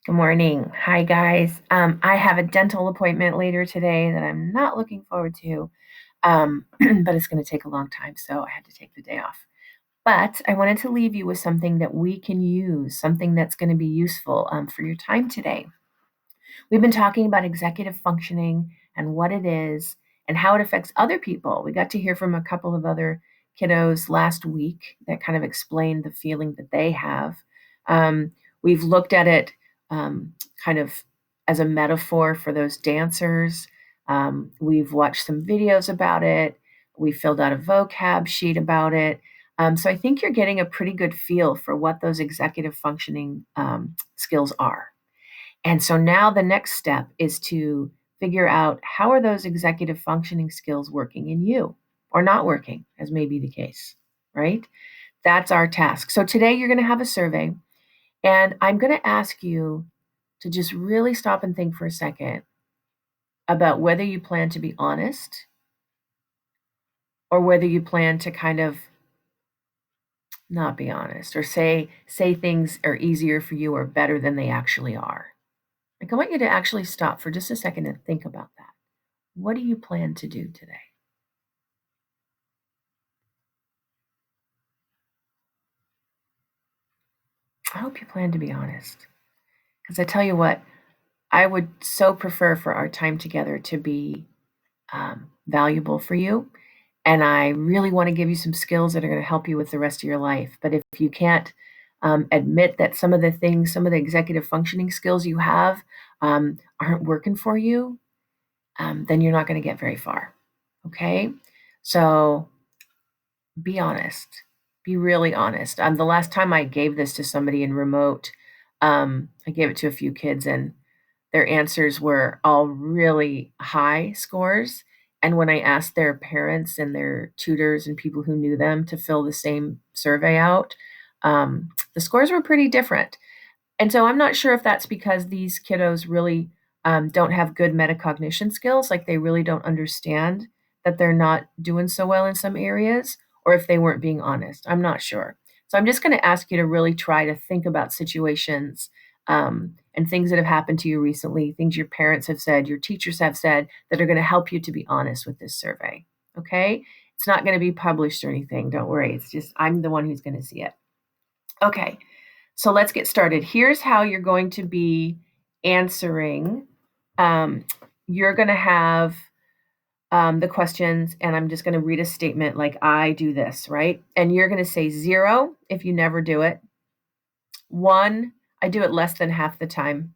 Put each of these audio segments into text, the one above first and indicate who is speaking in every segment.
Speaker 1: Good morning. Hi, guys. I have a dental appointment later today that I'm not looking forward to, but it's going to take a long time, so I had to take the day off. But I wanted to leave you with something that we can use, something that's going to be useful for your time today. We've been talking about executive functioning and what it is and how it affects other people. We got to hear from a couple of other kiddos last week that kind of explained the feeling that they have. We've looked at it kind of as a metaphor for those dancers. We've watched some videos about it. We filled out a vocab sheet about it. So I think you're getting a pretty good feel for what those executive functioning skills are. And so now the next step is to figure out how are those executive functioning skills working in you or not working, as may be the case, right? That's our task. So today you're going to have a survey, and I'm going to ask you to just really stop and think for a second about whether you plan to be honest or whether you plan to kind of not be honest or say things are easier for you or better than they actually are. Like I want you to actually stop for just a second and think about that. What do you plan to do today? I hope you plan to be honest. Because I tell you what, I would so prefer for our time together to be valuable for you. And I really want to give you some skills that are going to help you with the rest of your life. But if you can't admit that some of the things, some of the executive functioning skills you have aren't working for you, then you're not going to get very far. Okay? So be honest. Be really honest. The last time I gave this to somebody in remote, I gave it to a few kids, and their answers were all really high scores. And when I asked their parents and their tutors and people who knew them to fill the same survey out, the scores were pretty different. And so I'm not sure if that's because these kiddos really don't have good metacognition skills, like they really don't understand that they're not doing so well in some areas, or if they weren't being honest. I'm not sure. So I'm just going to ask you to really try to think about situations and things that have happened to you recently, things your parents have said, your teachers have said that are going to help you to be honest with this survey. Okay? It's not going to be published or anything. Don't worry. It's just I'm the one who's going to see it. Okay. So let's get started. Here's how you're going to be answering. Um, you're going to have the questions, and I'm just going to read a statement like I do this, right? And you're going to say 0 if you never do it. 1, I do it less than half the time.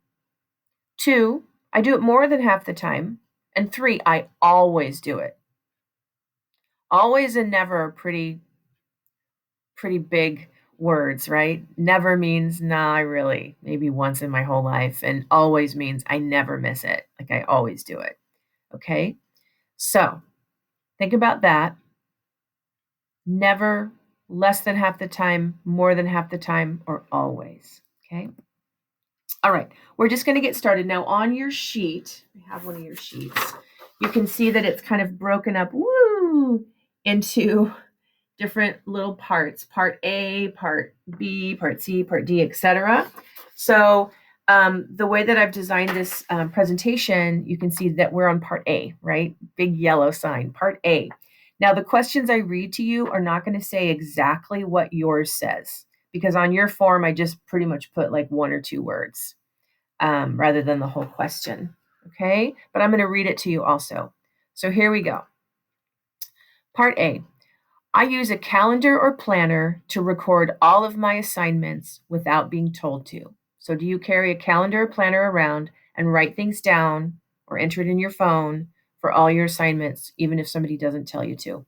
Speaker 1: 2, I do it more than half the time. And 3, I always do it. Always and never are pretty big words, right? Never means nah, really, maybe once in my whole life. And always means I never miss it. Like I always do it. Okay. So think about that. Never, less than half the time, more than half the time, or always. Okay. All right. We're just going to get started. Now, on your sheet, I have one of your sheets. You can see that it's kind of broken up into different little parts, part A, part B, part C, part D, etc. So the way that I've designed this presentation, you can see that we're on part A, right? Big yellow sign, part A. Now the questions I read to you are not going to say exactly what yours says, because on your form, I just pretty much put like 1 or 2 words rather than the whole question, okay? But I'm going to read it to you also. So here we go. Part A. I use a calendar or planner to record all of my assignments without being told to. So, do you carry a calendar or planner around and write things down or enter it in your phone for all your assignments, even if somebody doesn't tell you to?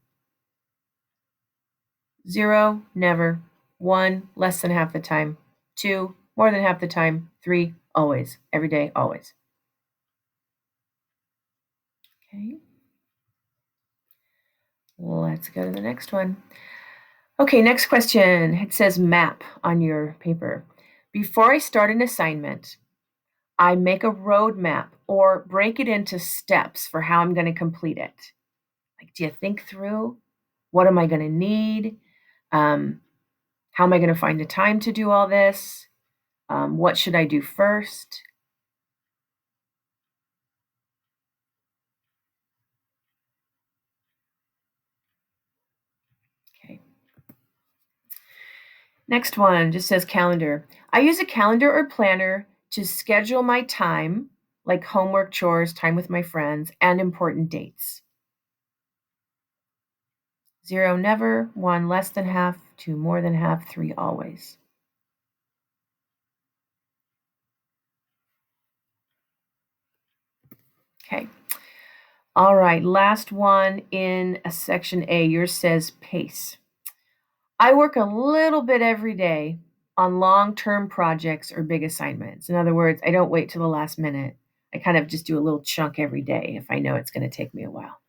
Speaker 1: 0, never. 1, less than half the time. 2, more than half the time. 3, always. Every day, always. Okay. Let's go to the next one. Okay, next question. It says map on your paper. Before I start an assignment, I make a roadmap or break it into steps for how I'm going to complete it. Like, do you think through what am I going to need? How am I going to find the time to do all this? What should I do first? Okay. Next one just says calendar. I use a calendar or planner to schedule my time, like homework, chores, time with my friends, and important dates. 0, never. 1, less than half. 2, more than half. 3, always. Okay. All right, last one in a section A. Yours says pace. I work a little bit every day on long-term projects or big assignments. In other words, I don't wait till the last minute. I kind of just do a little chunk every day if I know it's going to take me a while.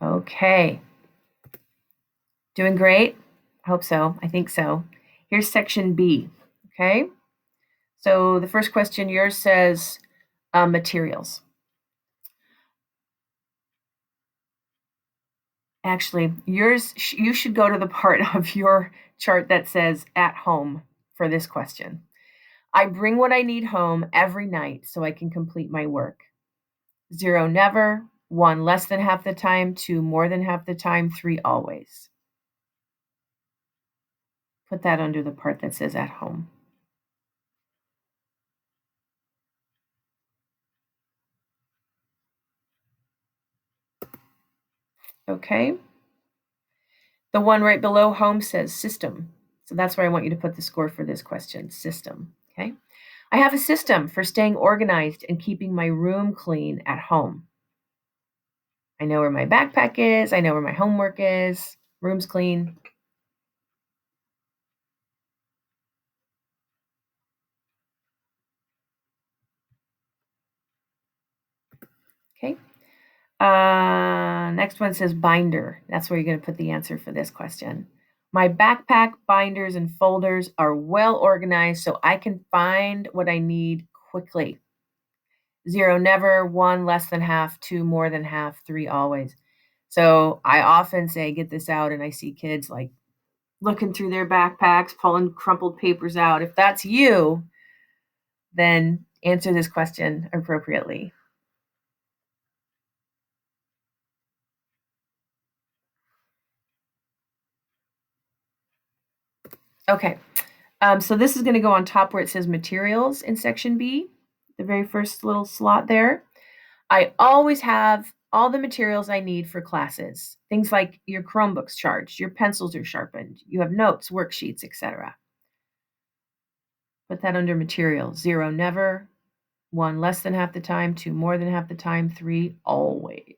Speaker 1: Okay. Doing great? I hope so. I think so. Here's section B. Okay. So the first question, yours says materials. Actually, yours, you should go to the part of your chart that says at home for this question. I bring what I need home every night so I can complete my work. 0, never. 1, less than half the time. 2, more than half the time. 3, always. Put that under the part that says at home. Okay. The one right below home says system. So that's where I want you to put the score for this question, system. Okay. I have a system for staying organized and keeping my room clean at home. I know where my backpack is. I know where my homework is. Room's clean. Okay. Next one says binder. That's where you're going to put the answer for this question. My backpack, binders, and folders are well organized so I can find what I need quickly. 0, never. 1, less than half. 2, more than half. 3, always. So I often say, get this out, and I see kids like looking through their backpacks, pulling crumpled papers out. If that's you, then answer this question appropriately. Okay. So this is going to go on top where it says materials in section B, the very first little slot there. I always have all the materials I need for classes. Things like your Chromebooks charged, your pencils are sharpened, you have notes, worksheets, etc. Put that under materials. 0, never. 1, less than half the time. 2, more than half the time. 3, always.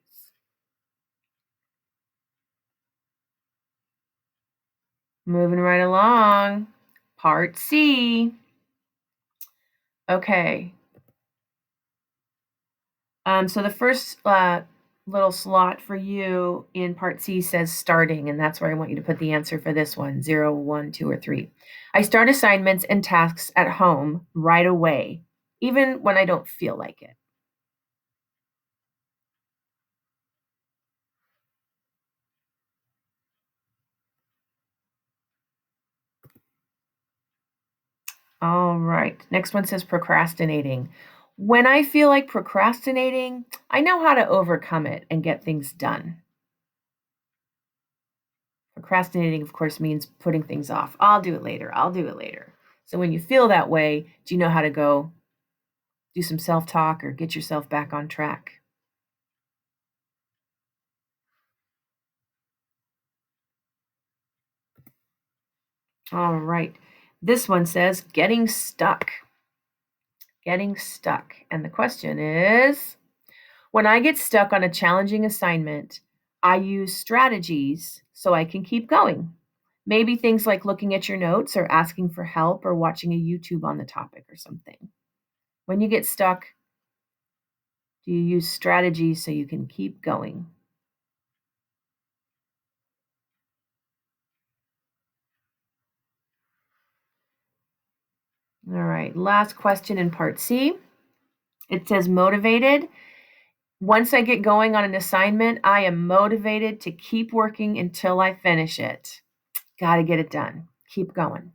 Speaker 1: Moving right along. Part C. Okay. So the first little slot for you in part C says starting, and that's where I want you to put the answer for this one, 0, 1, 2, or 3. I start assignments and tasks at home right away, even when I don't feel like it. All right. Next one says procrastinating. When I feel like procrastinating, I know how to overcome it and get things done. Procrastinating, of course, means putting things off. I'll do it later. I'll do it later. So when you feel that way, do you know how to go do some self talk or get yourself back on track? All right. This one says getting stuck. Getting stuck. And the question is, when I get stuck on a challenging assignment, I use strategies so I can keep going. Maybe things like looking at your notes or asking for help or watching a YouTube on the topic or something. When you get stuck, do you use strategies so you can keep going? All right, last question in part C. It says motivated. Once I get going on an assignment, I am motivated to keep working until I finish it. Got to get it done. Keep going.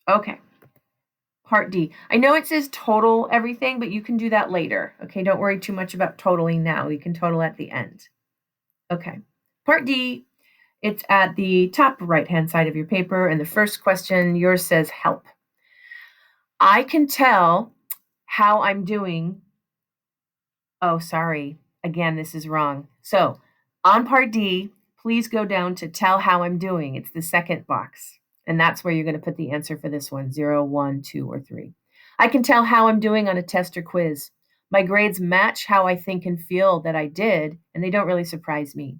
Speaker 1: Okay. Part D. I know it says total everything, but you can do that later. Okay, don't worry too much about totaling now. You can total at the end. Okay. Part D, it's at the top right-hand side of your paper, and the first question, yours says help. I can tell how I'm doing. Oh, sorry. Again, this is wrong. So on part D, please go down to tell how I'm doing. It's the second box. And that's where you're going to put the answer for this one 0, 1, 2, or 3. I can tell how I'm doing on a test or quiz. My grades match how I think and feel that I did, and they don't really surprise me.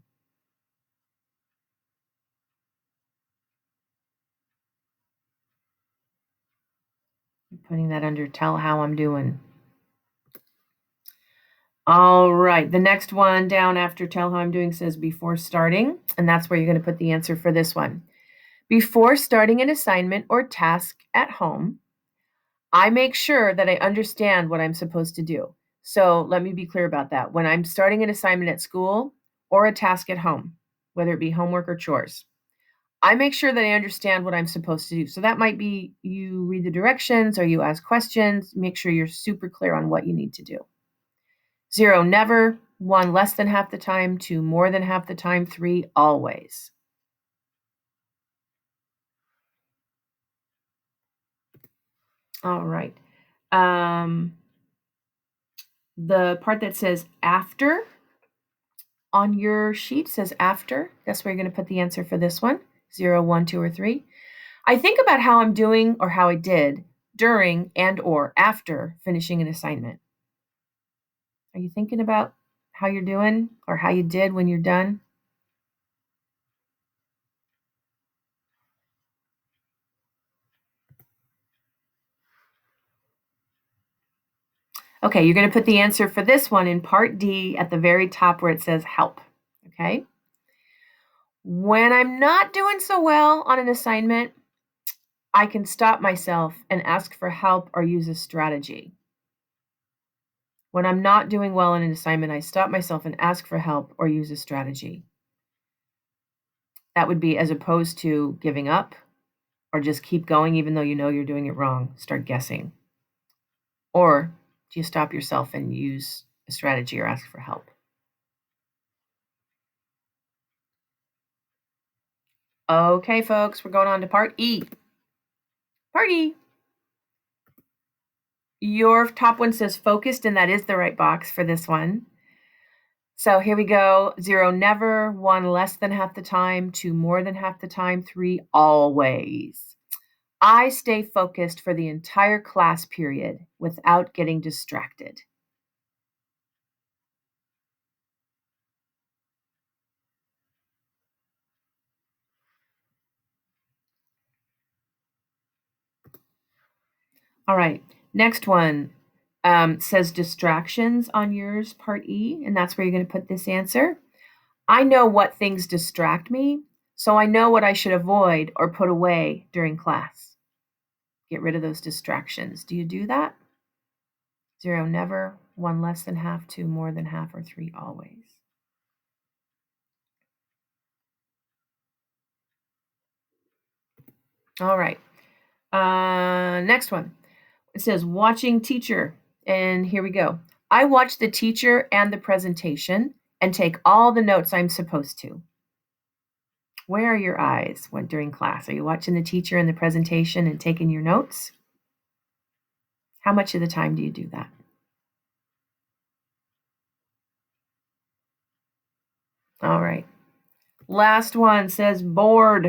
Speaker 1: I'm putting that under tell how I'm doing. All right. The next one down after tell how I'm doing says before starting, and that's where you're going to put the answer for this one. Before starting an assignment or task at home, I make sure that I understand what I'm supposed to do. So let me be clear about that. When I'm starting an assignment at school or a task at home, whether it be homework or chores, I make sure that I understand what I'm supposed to do. So that might be you read the directions or you ask questions, make sure you're super clear on what you need to do. 0, never. 1, less than half the time. 2, more than half the time. 3, always. All right. The part that says after on your sheet says after. That's where you're going to put the answer for this one 0, 1, 2, or 3. I think about how I'm doing or how I did during and or after finishing an assignment. Are you thinking about how you're doing or how you did when you're done? Okay, you're going to put the answer for this one in part D at the very top where it says help. Okay. When I'm not doing so well on an assignment, I can stop myself and ask for help or use a strategy. When I'm not doing well in an assignment, I stop myself and ask for help or use a strategy. That would be as opposed to giving up or just keep going even though you know you're doing it wrong, start guessing. Or do you stop yourself and use a strategy or ask for help? Okay, folks, we're going on to part E. Part E. Your top one says focused, and that is the right box for this one. So here we go. 0, never. 1, less than half the time. 2, more than half the time. 3, always. I stay focused for the entire class period without getting distracted. All right. Next one says distractions on yours, part E, and that's where you're going to put this answer. I know what things distract me, so I know what I should avoid or put away during class. Get rid of those distractions. Do you do that? 0, never. 1, less than half. 2, more than half. Or 3, always. All right. Next one. It says watching teacher. And here we go. I watch the teacher and the presentation and take all the notes I'm supposed to. Where are your eyes when during class? Are you watching the teacher and the presentation and taking your notes? How much of the time do you do that? All right. Last one says bored.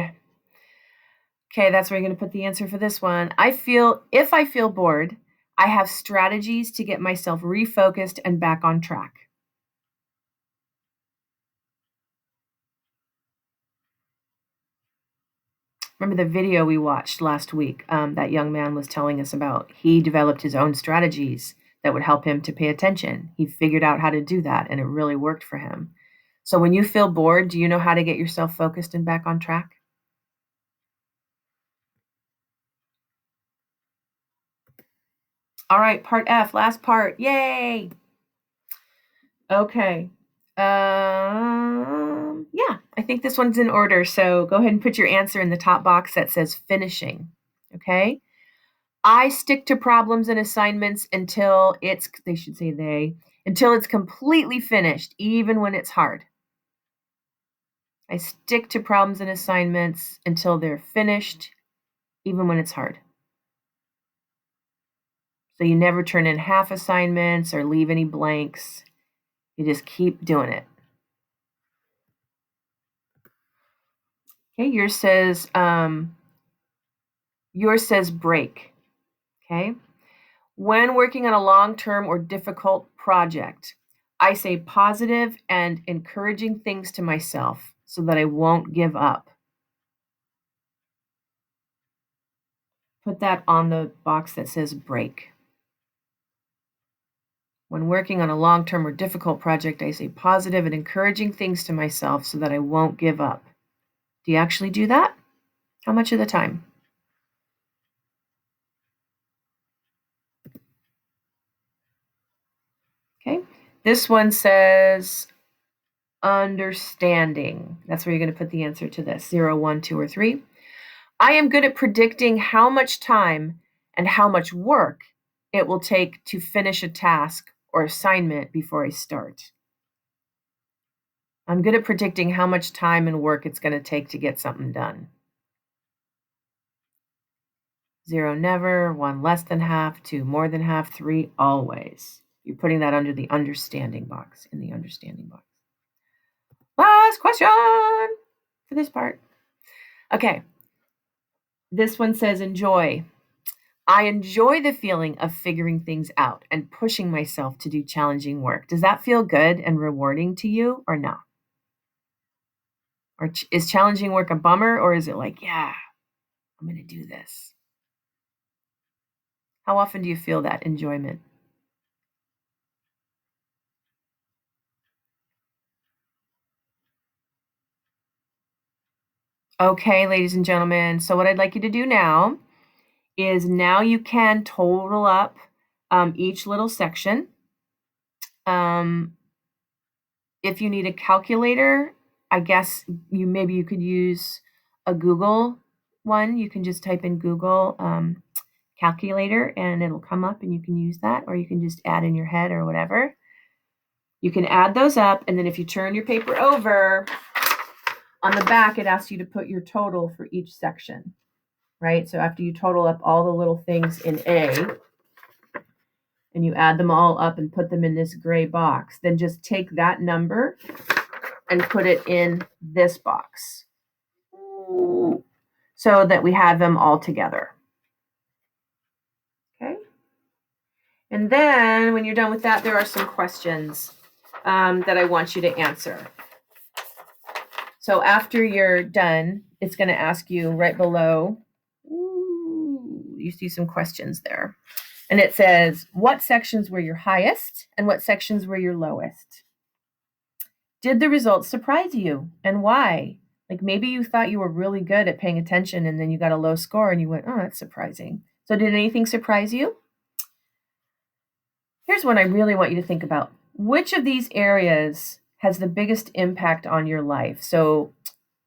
Speaker 1: Okay, that's where you're going to put the answer for this one. If I feel bored, I have strategies to get myself refocused and back on track. Remember the video we watched last week? That young man was telling us about he developed his own strategies that would help him to pay attention. He figured out how to do that, and it really worked for him. So when you feel bored, do you know how to get yourself focused and back on track? All right, part F, last part. Yay! Okay. Yeah, I think this one's in order. So go ahead and put your answer in the top box that says finishing. Okay. I stick to problems and assignments until they should say until it's completely finished, even when it's hard. I stick to problems and assignments until they're finished, even when it's hard. So you never turn in half assignments or leave any blanks. You just keep doing it. Okay, yours says break. Okay. When working on a long-term or difficult project, I say positive and encouraging things to myself so that I won't give up. Put that on the box that says break. When working on a long-term or difficult project, I say positive and encouraging things to myself so that I won't give up. Do you actually do that? How much of the time? Okay. This one says understanding. That's where you're going to put the answer to this. 0, 1, 2, or 3. I am good at predicting how much time and how much work it will take to finish a task or assignment before I start. I'm good at predicting how much time and work it's going to take to get something done. 0, never. 1, less than half. 2, more than half. 3, always. You're putting that under the understanding box, in the understanding box. Last question for this part. Okay. This one says enjoy. I enjoy the feeling of figuring things out and pushing myself to do challenging work. Does that feel good and rewarding to you or no? Or is challenging work a bummer, or is it like, yeah, I'm going to do this? How often do you feel that enjoyment? Okay, ladies and gentlemen. So what I'd like you to do now is you can total up each little section. If you need a calculator, I guess you could use a Google one. You can just type in Google calculator and it'll come up and you can use that, or you can just add in your head or whatever. You can add those up, and then if you turn your paper over, on the back it asks you to put your total for each section, right? So after you total up all the little things in A, and you add them all up and put them in this gray box, then just take that number and put it in this box so that we have them all together. Okay. And then when you're done with that, there are some questions that I want you to answer. So after you're done, it's going to ask you right below. You see some questions there. And it says, what sections were your highest and what sections were your lowest? Did the results surprise you and why? Like maybe you thought you were really good at paying attention and then you got a low score and you went, oh, that's surprising. So did anything surprise you? Here's one I really want you to think about. Which of these areas has the biggest impact on your life? So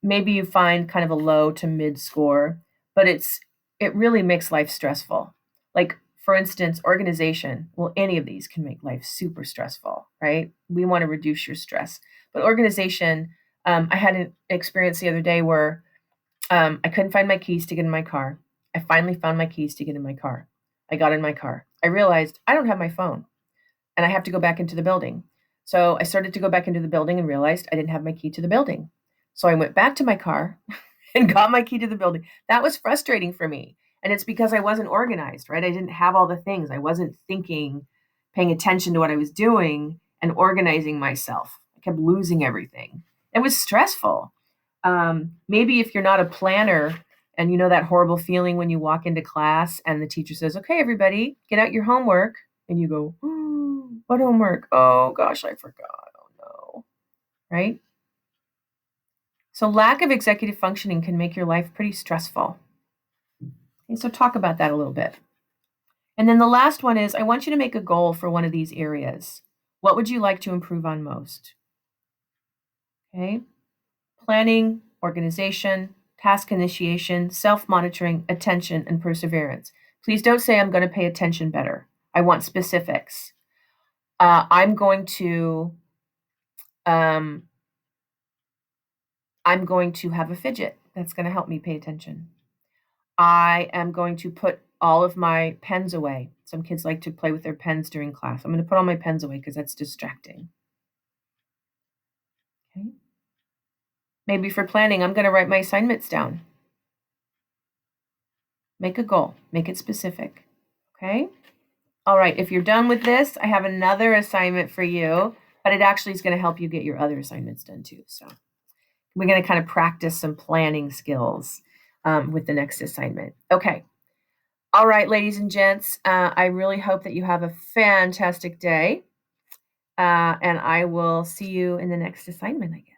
Speaker 1: maybe you find kind of a low to mid score, but it really makes life stressful. Like for instance, organization. Well, any of these can make life super stressful, right? We want to reduce your stress. But organization, I had an experience the other day where I couldn't find my keys to get in my car. I finally found my keys to get in my car. I got in my car. I realized I don't have my phone and I have to go back into the building. So I started to go back into the building and realized I didn't have my key to the building. So I went back to my car and got my key to the building. That was frustrating for me. And it's because I wasn't organized, right? I didn't have all the things. I wasn't thinking, paying attention to what I was doing and organizing myself. I kept losing everything. It was stressful. Maybe if you're not a planner and you know that horrible feeling when you walk into class and the teacher says, okay, everybody, get out your homework. And you go, what homework? Oh gosh, I forgot. Oh no. Right? So lack of executive functioning can make your life pretty stressful. Okay, so talk about that a little bit. And then the last one is I want you to make a goal for one of these areas. What would you like to improve on most? Okay. Planning, organization, task initiation, self-monitoring, attention, and perseverance. Please don't say I'm going to pay attention better. I want specifics. I'm going to have a fidget that's going to help me pay attention. I am going to put all of my pens away. Some kids like to play with their pens during class. I'm going to put all my pens away because that's distracting. Okay. Maybe for planning, I'm going to write my assignments down. Make a goal, make it specific. Okay. All right. If you're done with this, I have another assignment for you, but it actually is going to help you get your other assignments done too. So we're going to kind of practice some planning skills with the next assignment. Okay. All right, ladies and gents, I really hope that you have a fantastic day. And I will see you in the next assignment, I guess.